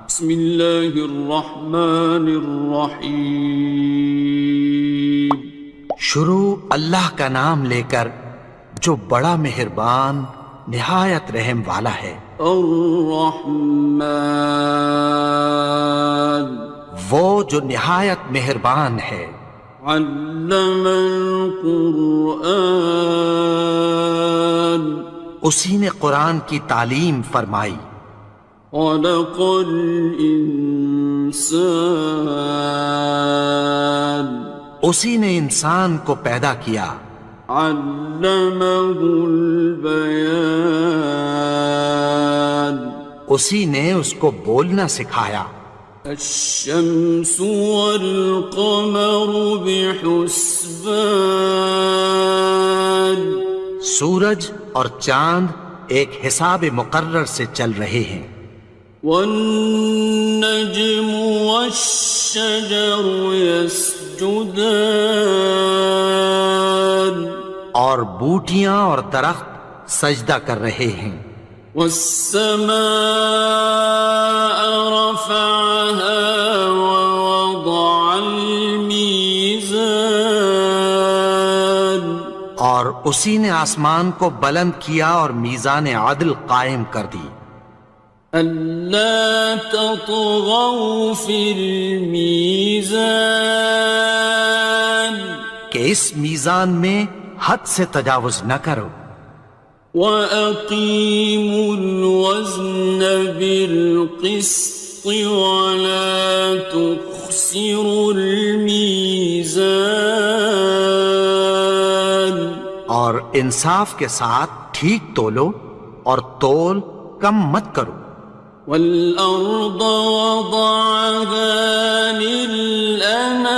بسم اللہ الرحمن الرحیم۔ شروع اللہ کا نام لے کر جو بڑا مہربان نہایت رحم والا ہے۔ الرحمن، وہ جو نہایت مہربان ہے۔ علم القرآن، اسی نے قرآن کی تعلیم فرمائی۔ خلق الانسان، اسی نے انسان کو پیدا کیا۔ علمہ البیان، اسی نے اس کو بولنا سکھایا۔ الشمس والقمر بحسبان، سورج اور چاند ایک حساب مقرر سے چل رہے ہیں۔ والنجم والشجر يسجدان، اور بوٹیاں اور درخت سجدہ کر رہے ہیں۔ والسماء رفعها ووضع الميزان، اور اسی نے آسمان کو بلند کیا اور میزان عدل قائم کر دی۔ ألا تطغوا في الميزان، کہ اس میزان میں حد سے تجاوز نہ کرو۔ وَأَقِيمُوا الْوَزْنَ بِالْقِسْطِ وَلَا تُخْسِرُوا الْمِيزَانَ، اور انصاف کے ساتھ ٹھیک تولو اور تول کم مت کرو۔ وَالْأَرْضَ وَضَعَهَا لِلْأَنَامِ،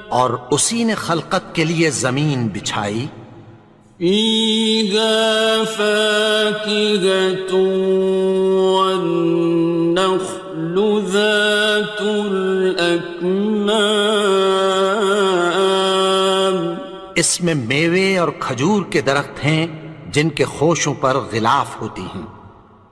اور اسی نے خلقت کے لیے زمین بچھائی۔ فِيهَا فَاكِهَةٌ وَالنَّخْلُ ذَاتُ الْأَكْمَامِ، اس میں میوے اور کھجور کے درخت ہیں جن کے خوشوں پر غلاف ہوتی ہیں۔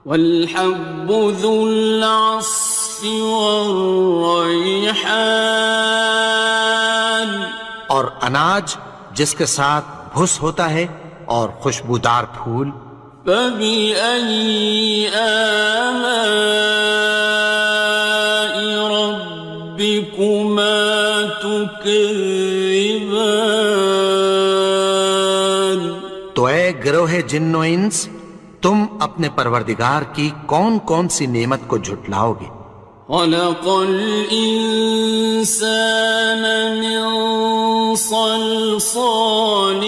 وَالْحَبُّ ذُو الْعَصْفِ وَالرَّيْحَانِ، اور اناج جس کے ساتھ بھس ہوتا ہے اور خوشبودار پھول۔ فَبِأَيِّ آلَاءِ رَبِّكُمَا تُكَذِّبَانِ، تو اے گروہ جن و انس، تم اپنے پروردگار کی کون کون سی نعمت کو جھٹلاؤ گے؟ خَلَقَ الْإِنسَانَ مِنْ صَلْصَالٍ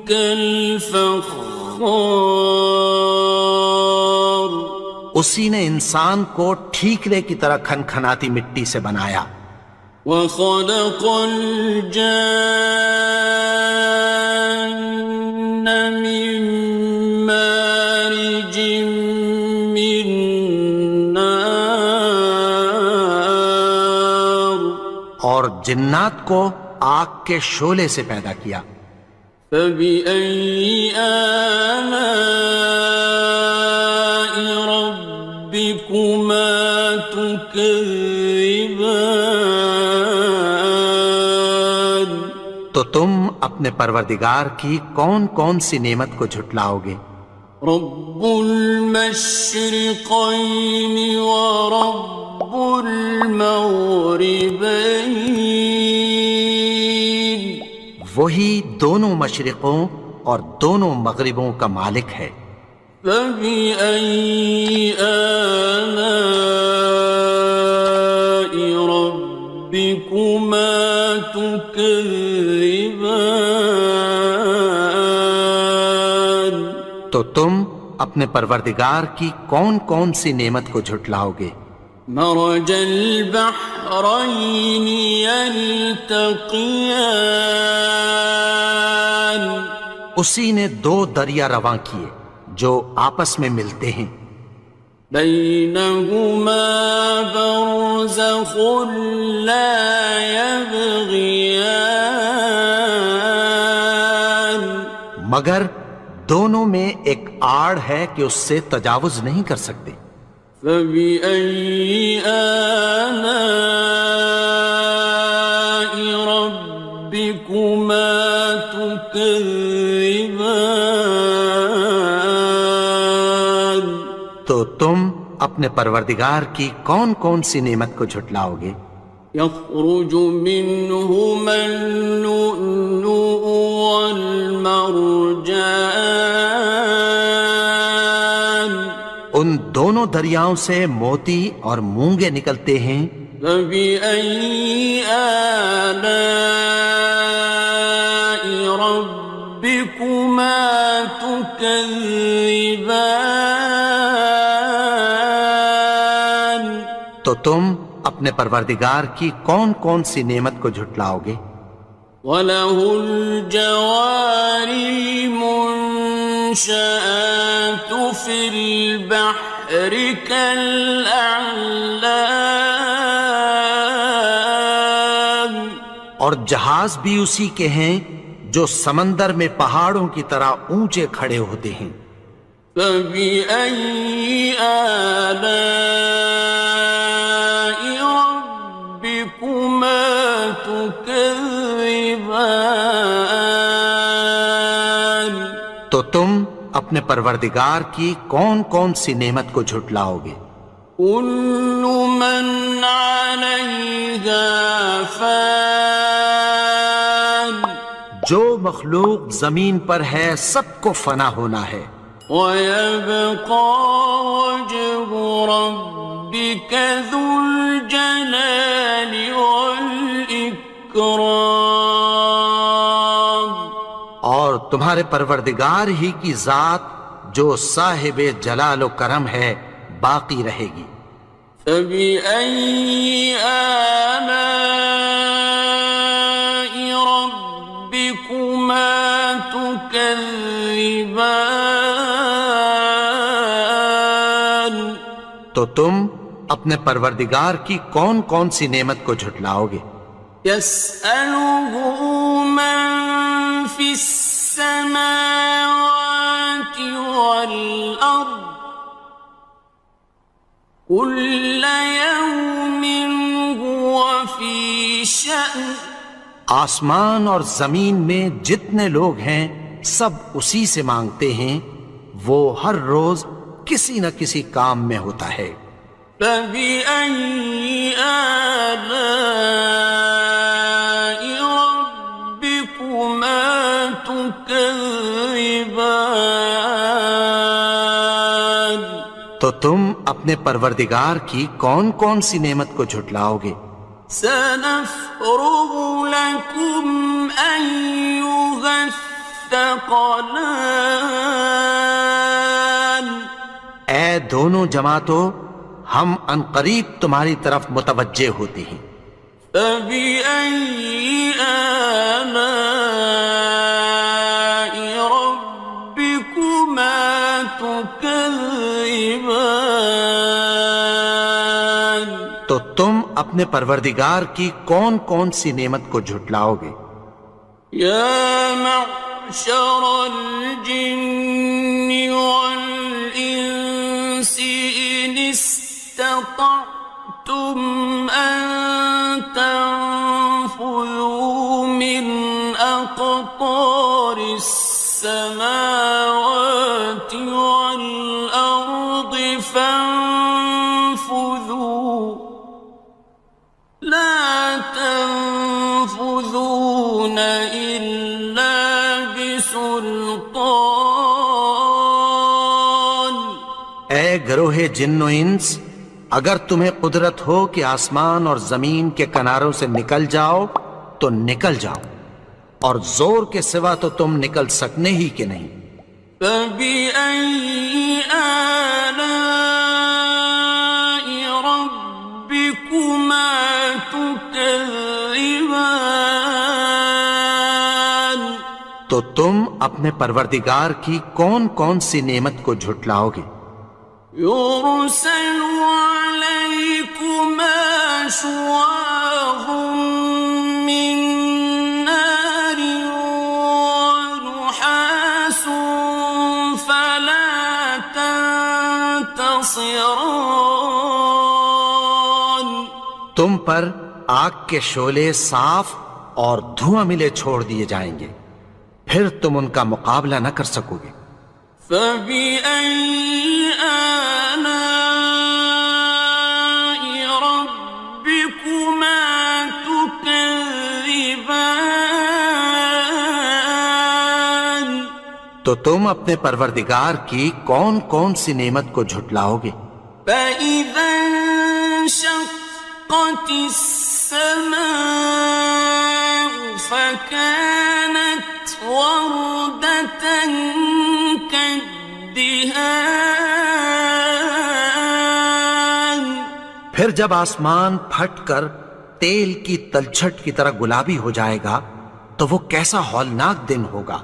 كَالْفَخَّارِ، اسی نے انسان کو ٹھیکرے کی طرح کھنکھناتی مٹی سے بنایا۔ وَخَلَقَ الْجَانَّ مِن مَّارِجٍ مِّن نَّارٍ، اور جنات کو آگ کے شعلے سے پیدا کیا۔ فَبِأَيِّ آلَاءِ رَبِّكُمَا تُكَذِّبَانِ، تو تم اپنے پروردگار کی کون کون سی نعمت کو جھٹلاؤ گے؟ رب المشرقين ورب المغربين، وہی دونوں مشرقوں اور دونوں مغربوں کا مالک ہے۔ فبأي آلاء ربكما تكذبان، تو تم اپنے پروردگار کی کون کون سی نعمت کو جھٹلاؤ گے؟ مرج البحرين يلتقيان، اسی نے دو دریا رواں کیے جو آپس میں ملتے ہیں۔ بينهما برزخ لا يبغيان، مگر دونوں میں ایک آڑ ہے کہ اس سے تجاوز نہیں کر سکتے۔ فبأي آلاء ربكما تكذبان؟ تو تم اپنے پروردگار کی کون کون سی نعمت کو جھٹلاؤ گے؟ يخرج منهما اللؤلؤ والمرجان، ان دونوں دریاؤں سے موتی اور مونگے نکلتے ہیں۔ فبأي آلاء ربكما تكذبان؟ تو تم اپنے پروردگار کی کون کون سی نعمت کو جھٹلاؤ گے؟ وَلَهُ الْجَوَارِ الْمُنشَآتُ فِي الْبَحْرِ كَالْأَعْلَامِ، اور جہاز بھی اسی کے ہیں جو سمندر میں پہاڑوں کی طرح اونچے کھڑے ہوتے ہیں۔ فَبِأَيِّ آلَاءِ رَبِّكُمَا تُكَذِّبَانِ؟ تو تم اپنے پروردگار کی کون کون سی نعمت کو جھٹلاؤ گے؟ كُلُّ مَنْ عَلَيْهَا فَانٍ، جو مخلوق زمین پر ہے سب کو فنا ہونا ہے۔ وَيَبْقَى وَجْهُ رَبِّكَ ذُو الْجَلَالِ وَالْإِكْرَامِ، اور تمہارے پروردگار ہی کی ذات جو صاحب جلال و کرم ہے باقی رہے گی۔ فَبِأَيِّ آلَاءِ رَبِّكُمَا تُكَذِّبَانِ؟ تو تم اپنے پروردگار کی کون کون سی نعمت کو جھٹلاؤ گے؟ يَسْأَلُهُ مَن فِي السَّمَاوَاتِ وَالْأَرْضِ كُلَّ يَوْمٍ هُوَ فِي شَأْنٍ، آسمان اور زمین میں جتنے لوگ ہیں سب اسی سے مانگتے ہیں، وہ ہر روز کسی نہ کسی کام میں ہوتا ہے۔ فَبِأَيِّ آلَاءِ رَبِّكُمَا تُكَذِّبَانِ؟ تو تم اپنے پروردگار کی کون کون سی نعمت کو جھٹلاؤ گے؟ سَنَفْرُغُ لَكُمْ أَيُّهَ الثَّقَلَانِ، اے دونوں جماعتوں، ہم عنقریب تمہاری طرف متوجہ ہوتے ہیں۔ فَبِأَيِّ آلَاءِ رَبِّكُمَا تُكَذِّبَانِ؟ تو تم اپنے پروردگار کی کون کون سی نعمت کو جھٹلاؤ گے؟ يَا مَعْشَرَ الْجِنِّ وَالْإِنسِ إِنِ اسْتَطَعْتُمْ أَن تَنفُذُوا مِنْ أَقْطَارِ السَّمَاوَاتِ وَالْأَرْضِ فَانفُذُوا لَا تَنفُذُونَ إِلَّا بِسُلْطَانٍ۔ اے گروہ جن و انس، اگر تمہیں قدرت ہو کہ آسمان اور زمین کے کناروں سے نکل جاؤ تو نکل جاؤ، اور زور کے سوا تو تم نکل سکنے ہی کہ نہیں۔ فَبِأَيِّ آلَاءِ رَبِّكُمَا تُكَذِّبَانِ؟ تو تم اپنے پروردگار کی کون کون سی نعمت کو جھٹلاؤ گے؟ يُرْسَلُ عَلَيْكُمَا شُوَاظٌ مِّن نَّارٍ وَنُحَاسٌ فَلَا خاسران. تم پر آگ کے شعلے صاف اور دھواں ملے چھوڑ دیے جائیں گے، پھر تم ان کا مقابلہ نہ کر سکو گے۔ فَبِأَيِّ آلَاءِ رَبِّكُمَا تُكَذِّبَانِ؟ تو تم اپنے پروردگار کی کون کون سی نعمت کو جھٹلاؤ گے؟ فَإِذَا انشَقَّتِ السَّمَاءُ فَكَانَتْ وَرْدَةً كَالدِّهَانِ. پھر جب آسمان پھٹ کر تیل کی تلچھٹ کی طرح گلابی ہو جائے گا تو وہ کیسا ہولناک دن ہوگا۔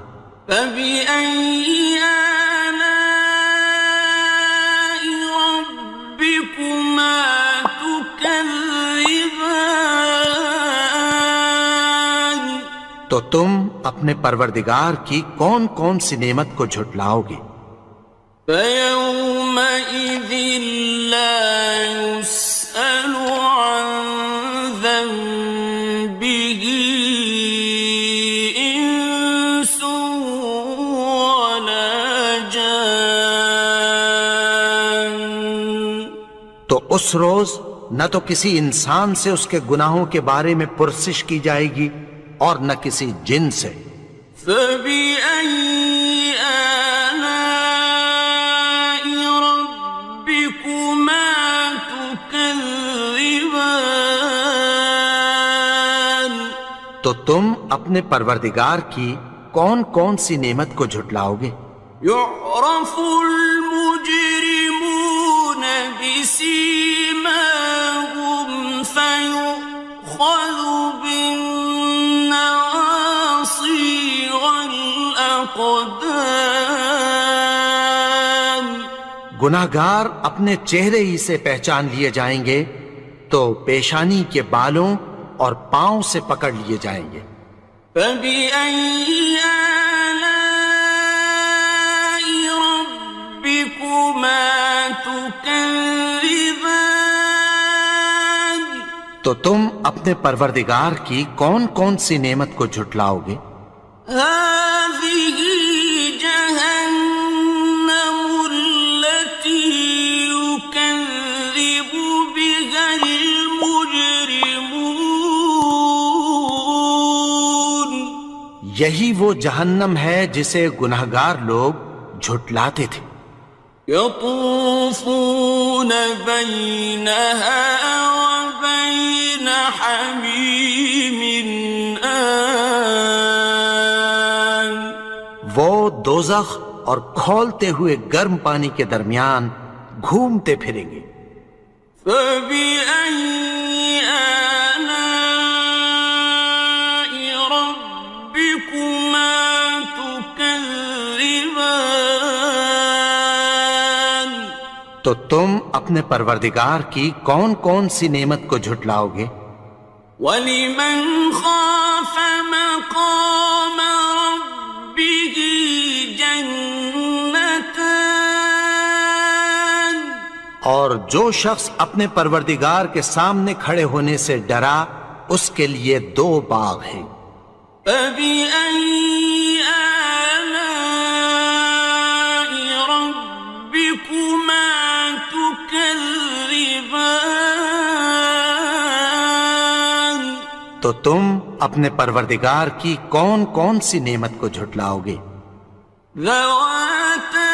فَبِأَيِّ آلَاءِ رَبِّكُمَا تُكَذِّبَانِ؟ تو تم اپنے پروردگار کی کون کون سی نعمت کو جھٹلاؤ گے؟ فَيَوْمَئِذٍ لَا يُسْأَلُ عَنْ ذَنبِهِ إِنسٌ وَلَا جَانٌ. تو اس روز نہ تو کسی انسان سے اس کے گناہوں کے بارے میں پرسش کی جائے گی اور نہ کسی جن سے۔ فَبِأَيِّ آلَاءِ رَبِّكُمَا تُكَذِّبَانِ؟ تو تم اپنے پروردگار کی کون کون سی نعمت کو جھٹلاؤ گے؟ يُعْرَفُ الْمُجْرِمُونَ بِسِيمَاهُمْ فَيُؤْخَذُ بِالنَّوَاصِي وَالْأَقْدَامِ. گناہگار اپنے چہرے ہی سے پہچان لیے جائیں گے تو پیشانی کے بالوں اور پاؤں سے پکڑ لیے جائیں گے۔ فَبِأَيِّ آلَاءِ رَبِّكُمَا تُكَذِّبَانِ؟ تو تم اپنے پروردگار کی کون کون سی نعمت کو جھٹلاؤ گے؟ هَٰذِهِ جَهَنَّمُ الَّتِي يُكَذِّبُ بِهَا الْمُجْرِمُونَ. یہی وہ جہنم ہے جسے گناہگار لوگ جھٹلاتے تھے۔ يَطُوفُونَ بَيْنَهَا وَبَيْنَ حَمِيمٍ آنٍ. وہ دوزخ اور کھولتے ہوئے گرم پانی کے درمیان گھومتے پھریں گے۔ فَبِأَيِّ آلَاءِ رَبِّكُمَا تُكَذِّبَانِ؟ تو تم اپنے پروردگار کی کون کون سی نعمت کو جھٹلاؤ گے؟ وَلِمَنْ خَافَ مَقَامَ رَبِّهِ جَنَّتَانِ. اور جو شخص اپنے پروردگار کے سامنے کھڑے ہونے سے ڈرا اس کے لیے دو باغ ہیں۔ فَبِأَيِّ آلَاءِ رَبِّكُمَا تُكَذِّبَانِ؟ تو تم اپنے پروردگار کی کون کون سی نعمت کو جھٹلاؤ گے؟ ذَوَاتَا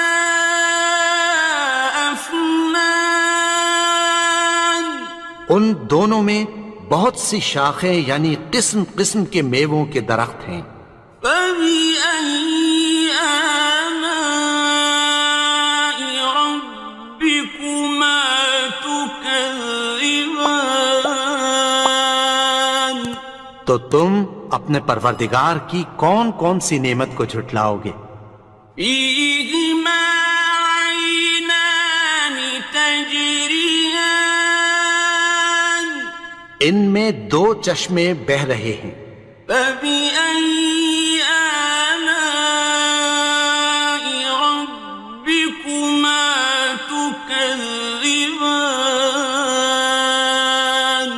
أَفْنَانٍ. ان دونوں میں بہت سی شاخیں یعنی قسم قسم کے میووں کے درخت ہیں۔ فَبِأَيِّ آلَاءِ رَبِّكُمَا تُكَذِّبَانِ؟ تو تم اپنے پروردگار کی کون کون سی نعمت کو جھٹلاؤ گے؟ فِيهِمَا عَيْنَانِ تَجْرِيَانِ. ان میں دو چشمے بہہ رہے ہیں۔ فَبِأَيِّ آلَاءِ رَبِّكُمَا تُكَذِّبَانِ؟ تكذبان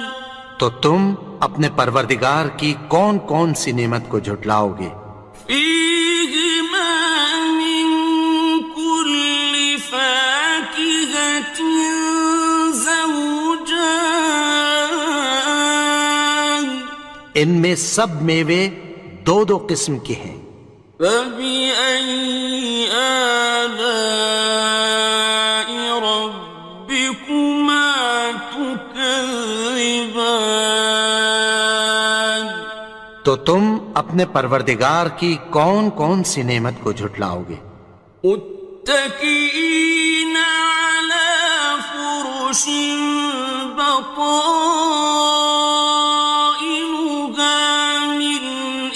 تو تم اپنے پروردگار کی کون کون سی نعمت کو جھٹلاؤ گے؟ فيهما من كل فاكهة زوجان ان میں سب میوے دو دو قسم کے ہیں، فبأي آلاء ربكما تكذبان تو تم اپنے پروردگار کی کون کون سی نعمت کو جھٹلاؤ گے؟ متكئين على فرش بطائنها من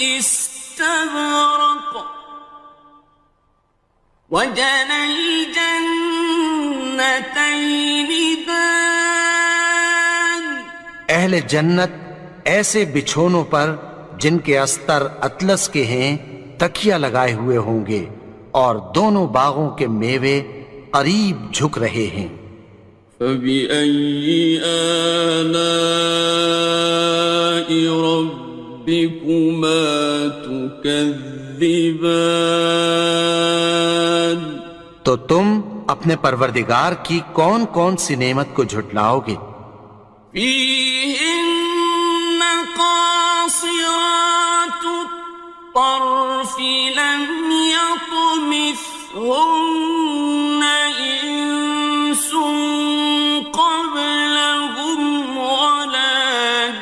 استبرق وجنى الجنتين دان اہل جنت ایسے بچھونوں پر جن کے استر اطلس کے ہیں تکیہ لگائے ہوئے ہوں گے، اور دونوں باغوں کے میوے قریب جھک رہے ہیں۔ فبأي آلاء ربكما تكذبان تو تم اپنے پروردگار کی کون کون سی نعمت کو جھٹلاؤ گے؟ فيهن قاصرات الطرف لم يطمثهن إنس قبلهم ولا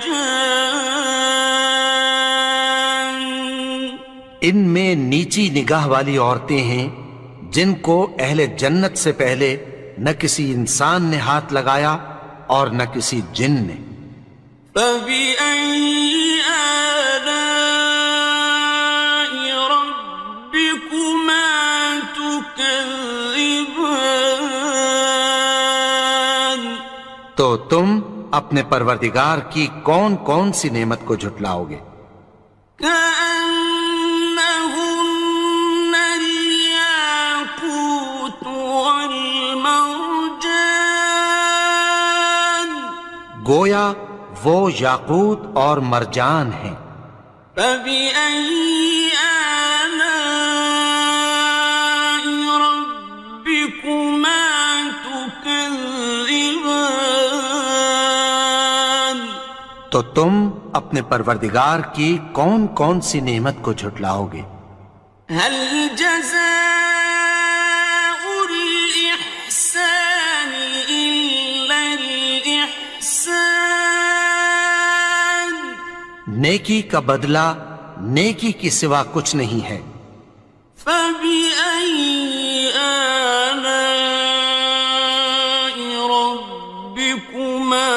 جان ان میں نیچی نگاہ والی عورتیں ہیں جن کو اہل جنت سے پہلے نہ کسی انسان نے ہاتھ لگایا اور نہ کسی جن نے۔ فبأي آلاء ربكما تكذبان تو تم اپنے پروردگار کی کون کون سی نعمت کو جھٹلاؤ گے؟ كأنهن الياقوت والمرجان گویا وہ یاقوت اور مرجان ہیں۔ فبأي آلاء ربكما تكذبان تو تم اپنے پروردگار کی کون کون سی نعمت کو جھٹلاؤ گے؟ هل جزاء الإحسان إلا الإحسان نیکی کا بدلہ نیکی کی سوا کچھ نہیں ہے۔ فبأي آلاء ربكما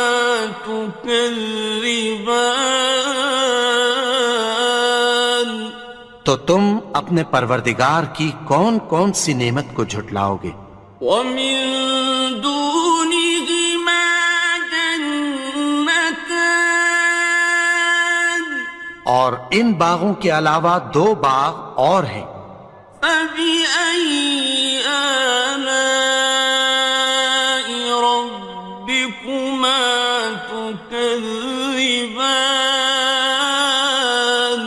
تكذبان تو تم اپنے پروردگار کی کون کون سی نعمت کو جھٹلاؤ گے؟ ومن دونهما جنتان اور ان باغوں کے علاوہ دو باغ اور ہیں۔ فبأي آلاء ربكما تكذبان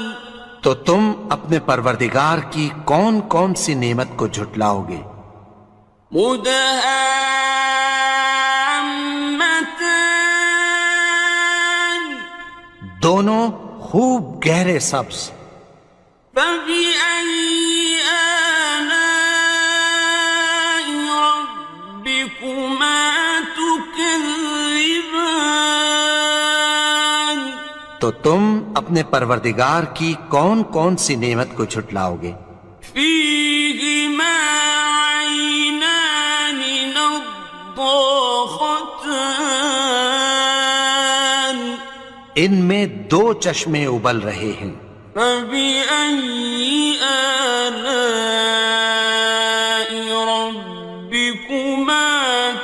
تو تم اپنے پروردگار کی کون کون سی نعمت کو جھٹلاؤ گے؟ مدهامتان دونوں خوب گہرے سبز۔ فبأي آلاء ربكما تكذبان تو تم اپنے پروردگار کی کون کون سی نعمت کو جھٹلاؤ گے؟ فيهما عينان نضاختان ان میں دو چشمے ابل رہے ہیں۔ فبأي آلاء ربكما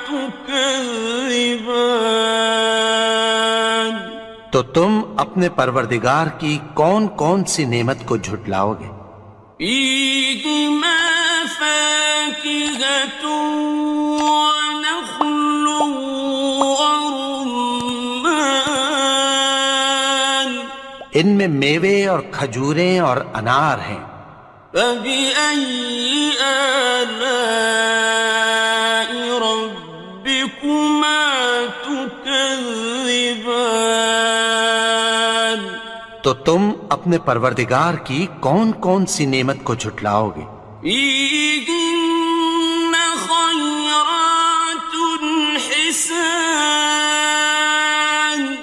تكذبان تو تم اپنے پروردگار کی کون کون سی نعمت کو جھٹلاؤ گے؟ فيهما فاكهة ونخل ان میں میوے اور کھجوریں اور انار ہیں۔ فبأي آلاء ربكما تكذبان؟ تو تم اپنے پروردگار کی کون کون سی نعمت کو جھٹلاؤ گے؟ فيهن خيرات حسان،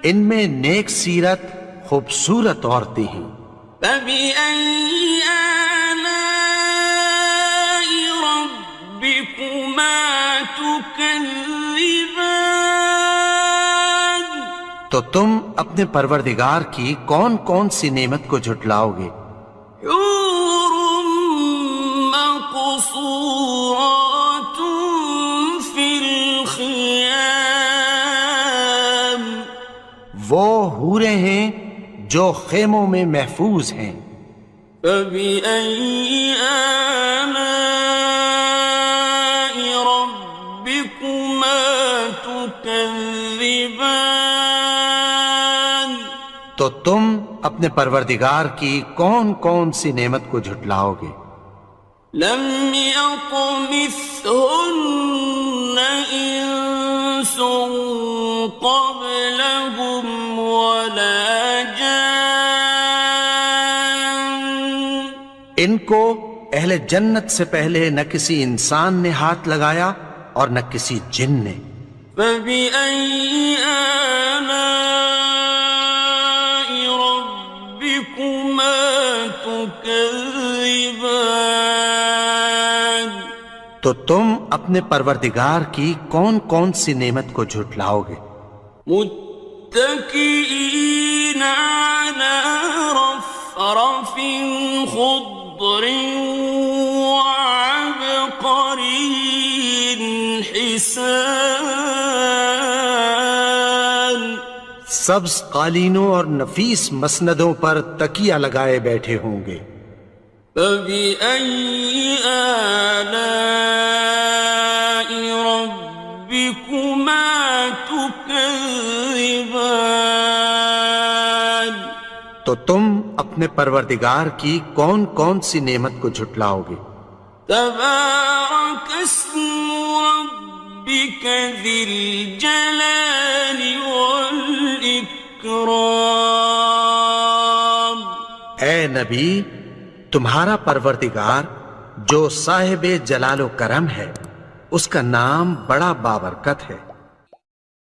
ان میں نیک سیرت خوبصورت عورتیں ہیں۔ فبأي آلاء ربكما تكذبان؟ تو تم اپنے پروردگار کی کون کون سی نعمت کو جھٹلاؤ گے؟ حور مقصورات في الخيام، وہ حوریں ہیں جو خیموں میں محفوظ ہیں۔ فبأي آلاء ربكما تكذبان؟ تو تم اپنے پروردگار کی کون کون سی نعمت کو جھٹلاؤ گے؟ لم يطمثهن إنس قبلهم ولا جان، ان کو اہل جنت سے پہلے نہ کسی انسان نے ہاتھ لگایا اور نہ کسی جن نے۔ فبأي آلاء ربكما تكذبان؟ تو تم اپنے پروردگار کی کون کون سی نعمت کو جھٹلاؤ گے؟ متكئين على رفرف خضر وعبقري حسان، سبز قالینوں اور نفیس مسندوں پر تکیہ لگائے بیٹھے ہوں گے۔ فبأي آلاء ربكما تكذبان؟ تو تم اپنے پروردگار کی کون کون سی نعمت کو جھٹلاؤ گے؟ تبارك اسم ربك ذي الجلال والإكرام۔ اے نبی، تمہارا پروردگار جو صاحب جلال و کرم ہے، اس کا نام بڑا بابرکت ہے۔